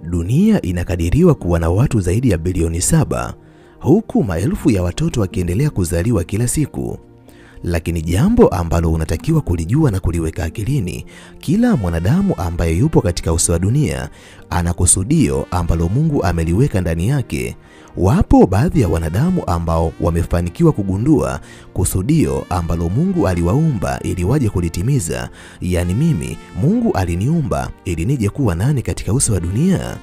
Dunia inakadiriwa kuwa na watu zaidi ya bilioni 7, huku maelfu ya watoto wakiendelea kuzaliwa kila siku. Lakini jambo ambalo unatakiwa kulijua na kuliweka akilini, kila mwanadamu ambaye yupo katika uso wa dunia ana kusudio ambalo Mungu ameliweka ndani yake. Wapo baadhi ya wanadamu ambao wamefanikiwa kugundua kusudio ambalo Mungu aliwaumba ili waje kulitimiza. Yaani mimi, Mungu aliniumba ili nije kuwa nani katika uso wa dunia.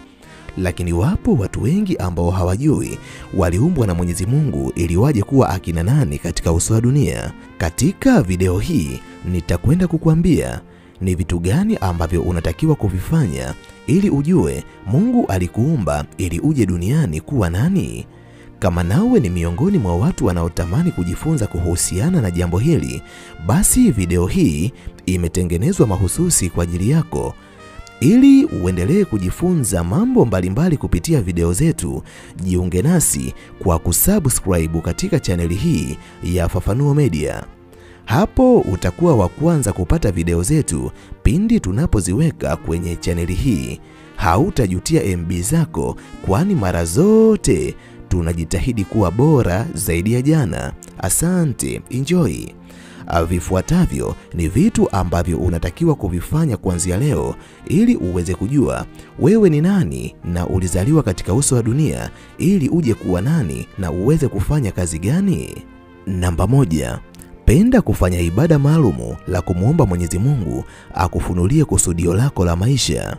Lakini wapo watu wengi ambao hawajui waliumbwa na Mwenyezi Mungu ili waje kuwa akina nani katika uso wa dunia. Katika video hii nitakwenda kukuambia ni vitu gani ambavyo unatakiwa kuvifanya ili ujue Mungu alikuumba ili uje duniani kuwa nani. Kama nawe ni miongoni mwa watu wanaotamani kujifunza kuhusiana na jambo hili, basi video hii imetengenezwa mahususi kwa ajili yako. Ili uendelee kujifunza mambo mbalimbali kupitia video zetu, jiunge nasi kwa kusubscribe katika chaneli hii ya Fafanuo Media. Hapo utakuwa wa kwanza kupata video zetu pindi tunapoziweka kwenye chaneli hii. Hautajutia MB zako, kwani mara zote tunajitahidi kuwa bora zaidi ya jana. Asante, enjoy. Vifuatavyo ni vitu ambavyo unatakiwa kuvifanya kuanzia leo ili uweze kujua wewe ni nani na ulizaliwa katika uso wa dunia ili uje kuwa nani na uweze kufanya kazi gani. Namba 1. Penda kufanya ibada maalumu la kumuomba Mwenyezi Mungu akufunulie kusudio lako la maisha.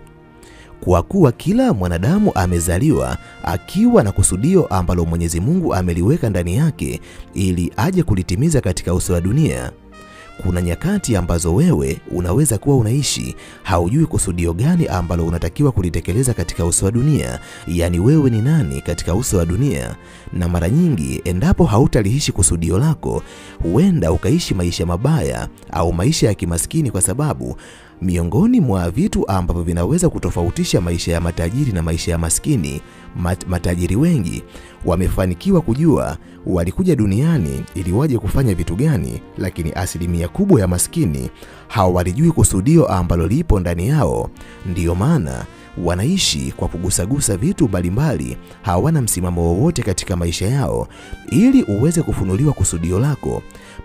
Kwa kuwa kila mwanadamu amezaliwa akiwa na kusudio ambalo Mwenyezi Mungu ameliweka ndani yake ili aje kulitimiza katika uso wa dunia. Kuna nyakati ambazo wewe unaweza kuwa unaishi haujui kusudio gani ambalo unatakiwa kulitekeleza katika uso wa dunia, yani wewe ni nani katika uso wa dunia. Na mara nyingi endapo hautaliishi kusudio lako, huenda ukaishi maisha mabaya au maisha ya kimaskini, kwa sababu miongoni mwa vitu ambavyo vinaweza kutofautisha maisha ya matajiri na maisha ya maskini, matajiri wengi wamefanikiwa kujua walikuja duniani ili waje kufanya vitu gani, lakini asilimia kubwa ya maskini hawalijui kusudio ambalo lipo ndani yao. Ndiyo maana wanaishi kwa kugusagusa vitu mbalimbali, hawana msimamo wowote katika maisha yao. Ili uweze kufunuliwa kusudio lako,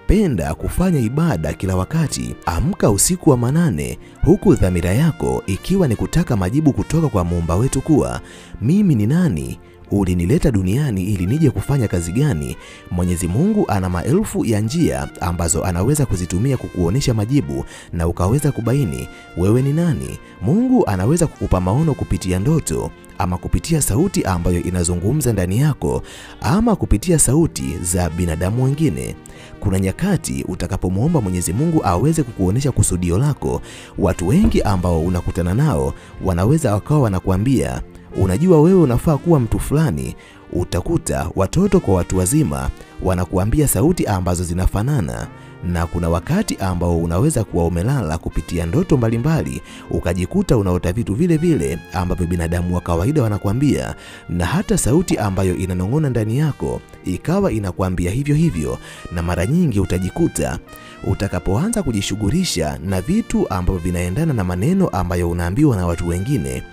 penda kufanya ibada kila wakati. Amka usiku wa manane, huku dhamira yako ikiwa ni kutaka majibu kutoka kwa Muumba wetu kuwa mimi ni nani, ulinileta duniani ili nije kufanya kazi gani. Mwenyezi Mungu ana maelfu ya njia ambazo anaweza kuzitumia kukuonesha majibu na ukaweza kubaini wewe ni nani. Mungu anaweza kukupa maono kupitia ndoto, ama kupitia sauti ambayo inazungumza ndani yako, ama kupitia sauti za binadamu wengine. Kuna nyakati utakapomuomba Mwenyezi Mungu aweze kukuonesha kusudio lako, watu wengi ambao unakutana nao wanaweza wakawa wanakuambia unajua wewe unafaa kuwa mtu fulani. Utakuta watoto kwa watu wazima wanakuambia sauti ambazo zinafanana. Na kuna wakati ambao unaweza kuwa umelala kupitia ndoto mbalimbali ukajikuta unaota vitu vile vile ambavyo binadamu wa kawaida wanakuambia, na hata sauti ambayo inanong'ona ndani yako ikawa inakuambia hivyo hivyo. Na mara nyingi utajikuta utakapoanza kujishughulisha na vitu ambavyo vinaendana na maneno ambayo unaambiwa na watu wengine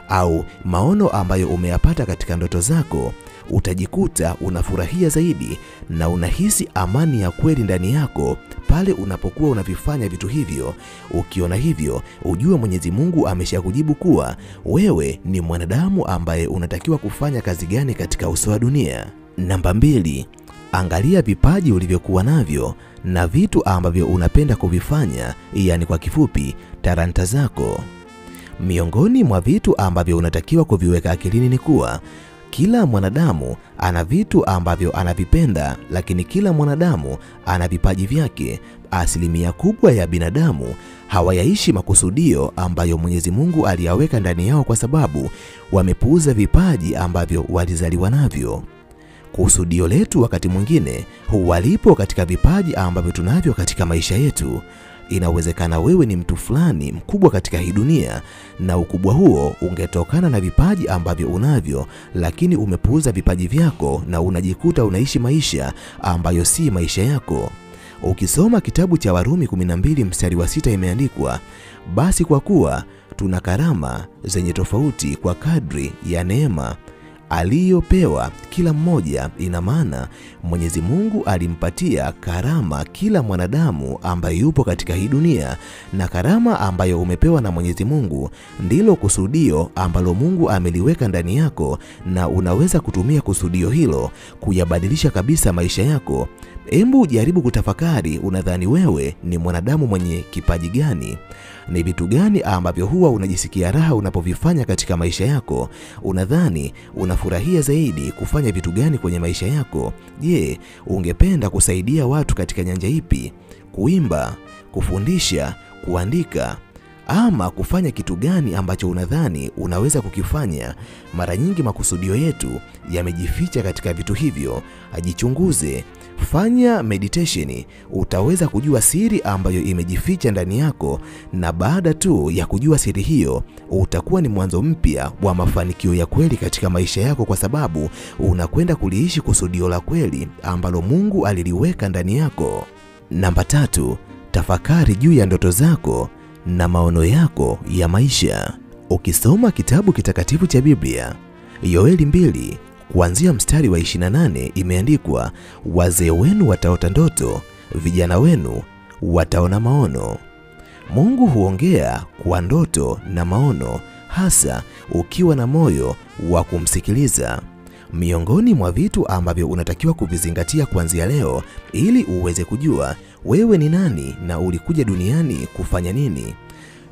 au maono ambayo umeyapata katika ndoto zako, utajikuta unafurahia zaidi na unahisi amani ya kweli ndani yako pale unapokuwa unavifanya vitu hivyo. Ukiona hivyo, ujue Mwenyezi Mungu ameshakujibu kuwa wewe ni mwanadamu ambaye unatakiwa kufanya kazi gani katika uso wa dunia. Namba 2. Angalia vipaji ulivyokuwa navyo na vitu ambavyo unapenda kuvifanya, yani kwa kifupi talanta zako. Miongoni mwa vitu ambavyo unatakiwa kuviweka akilini ni kuwa kila mwanadamu ana vitu ambavyo anavipenda, lakini kila mwanadamu ana vipaji vyake. Asilimia kubwa ya binadamu hawayaishi makusudio ambayo Mwenyezi Mungu aliyaweka ndani yao, kwa sababu wamepuuza vipaji ambavyo walizaliwa navyo. Kusudio letu wakati mwingine huwalipo katika vipaji ambavyo tunavyo katika maisha yetu. Inawezekana wewe ni mtu fulani mkubwa katika hii dunia, na ukubwa huo ungetokana na vipaji ambavyo unavyo, lakini umepuuza vipaji vyako na unajikuta unaishi maisha ambayo si maisha yako. Ukisoma kitabu cha Warumi 12 mstari wa 6 imeandikwa, basi kwa kuwa tuna karama zenye tofauti kwa kadri ya neema aliyopewa kila mmoja. Ina maana Mwenyezi Mungu alimpatia karama kila mwanadamu ambaye yupo katika hii dunia, na karama ambayo umepewa na Mwenyezi Mungu ndilo kusudio ambalo Mungu ameliweka ndani yako, na unaweza kutumia kusudio hilo kuyabadilisha kabisa maisha yako. Hebu jaribu kutafakari, unadhani wewe ni mwanadamu mwenye kipaji gani? Ni vitu gani ambavyo huwa unajisikia raha unapovifanya katika maisha yako? Unadhani unafurahia zaidi kufanya vitu gani kwenye maisha yako? Je, ungependa kusaidia watu katika nyanja ipi? Kuimba, kufundisha, kuandika, ama kufanya kitu gani ambacho unadhani unaweza kukifanya? Mara nyingi makusudio yetu yamejificha katika vitu hivyo. Ajichunguze, fanya meditation, utaweza kujua siri ambayo imejificha ndani yako, na baada tu ya kujua siri hiyo, utakuwa ni mwanzo mpya wa mafanikio ya kweli katika maisha yako, kwa sababu unakwenda kuliishi kusudio la kweli ambalo Mungu aliliweka ndani yako. Namba 3, tafakari juu ya ndoto zako na maono yako ya maisha. Ukisoma kitabu kitakatifu cha Biblia, Yoeli 2 kuanzia mstari wa 28, imeandikwa, wazee wenu wataota ndoto, vijana wenu wataona maono. Mungu huongea kwa ndoto na maono, hasa ukiwa na moyo wa kumsikiliza. Miongoni mwa vitu ambavyo unatakiwa kuvizingatia kuanzia leo ili uweze kujua wewe ni nani na ulikuja duniani kufanya nini.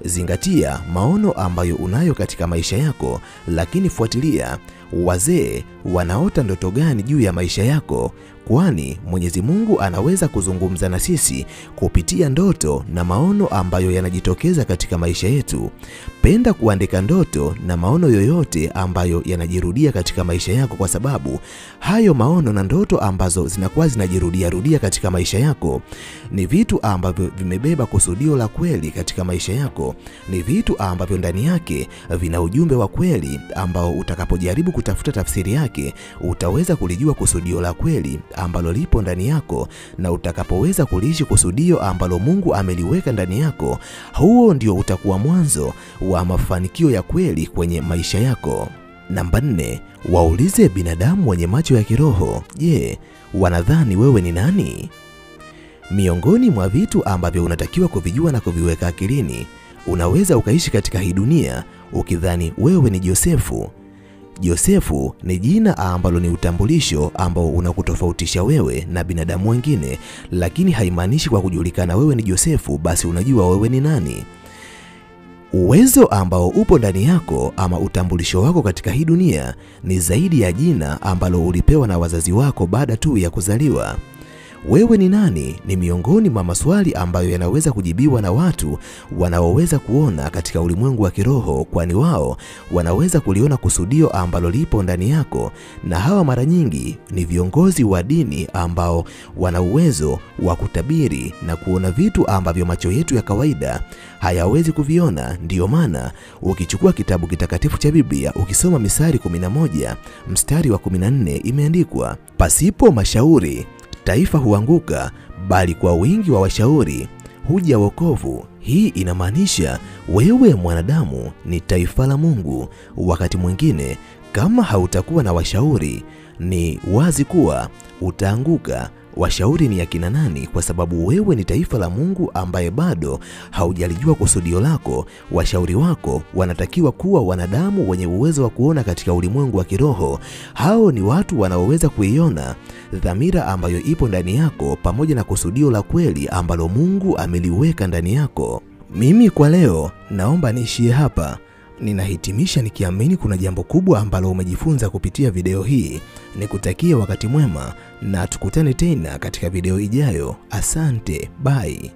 Zingatia maono ambayo unayo katika maisha yako, lakini fuatilia wazee wanaota ndoto gani juu ya maisha yako, kwani Mwenyezi Mungu anaweza kuzungumza na sisi kupitia ndoto na maono ambayo yanajitokeza katika maisha yetu. Penda kuandika ndoto na maono yoyote ambayo yanajirudia katika maisha yako, kwa sababu hayo maono na ndoto ambazo zinakuwa zinajirudia katika maisha yako ni vitu ambavyo vimebeba kusudio la kweli katika maisha yako. Ni vitu ambavyo ndani yake vina ujumbe wa kweli ambao utakapojaribu kutafuta tafsiri yake, utaweza kulijua kusudio la kweli ambalo lipo ndani yako, na utakapoweza kuliishi kusudio ambalo Mungu ameliweka ndani yako, huo ndio utakuwa mwanzo wa mafanikio ya kweli kwenye maisha yako. Namba 4, waulize binadamu wenye macho ya kiroho, je, wanadhani wewe ni nani? Miongoni mwa vitu ambavyo unatakiwa kuvijua na kuviweka akilini, unaweza ukaishi katika hii dunia ukidhani wewe ni Josefu. Josefu ni jina ambalo ni utambulisho ambao unakutofautisha wewe na binadamu wengine, lakini haimaanishi kwa kujulikana wewe ni Josefu basi unajua wewe ni nani. Uwezo ambao upo ndani yako ama utambulisho wako katika hii dunia ni zaidi ya jina ambalo ulipewa na wazazi wako baada tu ya kuzaliwa. Wewe ni nani ni miongoni mwa maswali ambayo yanaweza kujibiwa na watu wanaoweza kuona katika ulimwengu wa kiroho, kwani wao wanaweza kuliona kusudio ambalo lipo ndani yako, na hawa mara nyingi ni viongozi wa dini ambao wana uwezo wa kutabiri na kuona vitu ambavyo macho yetu ya kawaida hayawezi kuviona. Ndiyo maana ukichukua kitabu kitakatifu cha Biblia, ukisoma Misali 11 mstari wa 14, imeandikwa, pasipo mashauri taifa huanguka, bali kwa wingi wa washauri huja wokovu. Hii inamaanisha wewe mwanadamu ni taifa la Mungu. Wakati mwingine kama hautakuwa na washauri, ni wazi kuwa utaanguka. Washauri ni akina nani? Kwa sababu wewe ni taifa la Mungu ambaye bado haujalijua kusudio lako. Washauri wako wanatakiwa kuwa wanadamu wenye uwezo wa kuona katika ulimwengu wa kiroho. Hao ni watu wanaoweza kuiona dhamira ambayo ipo ndani yako pamoja na kusudio la kweli ambalo Mungu ameliweka ndani yako. Mimi kwa leo naomba niishie hapa. Ninahitimisha nikiamini kuna jambo kubwa ambalo umejifunza kupitia video hii. Nikutakie wakati mwema na tukutane tena katika video ijayo. Asante, bye.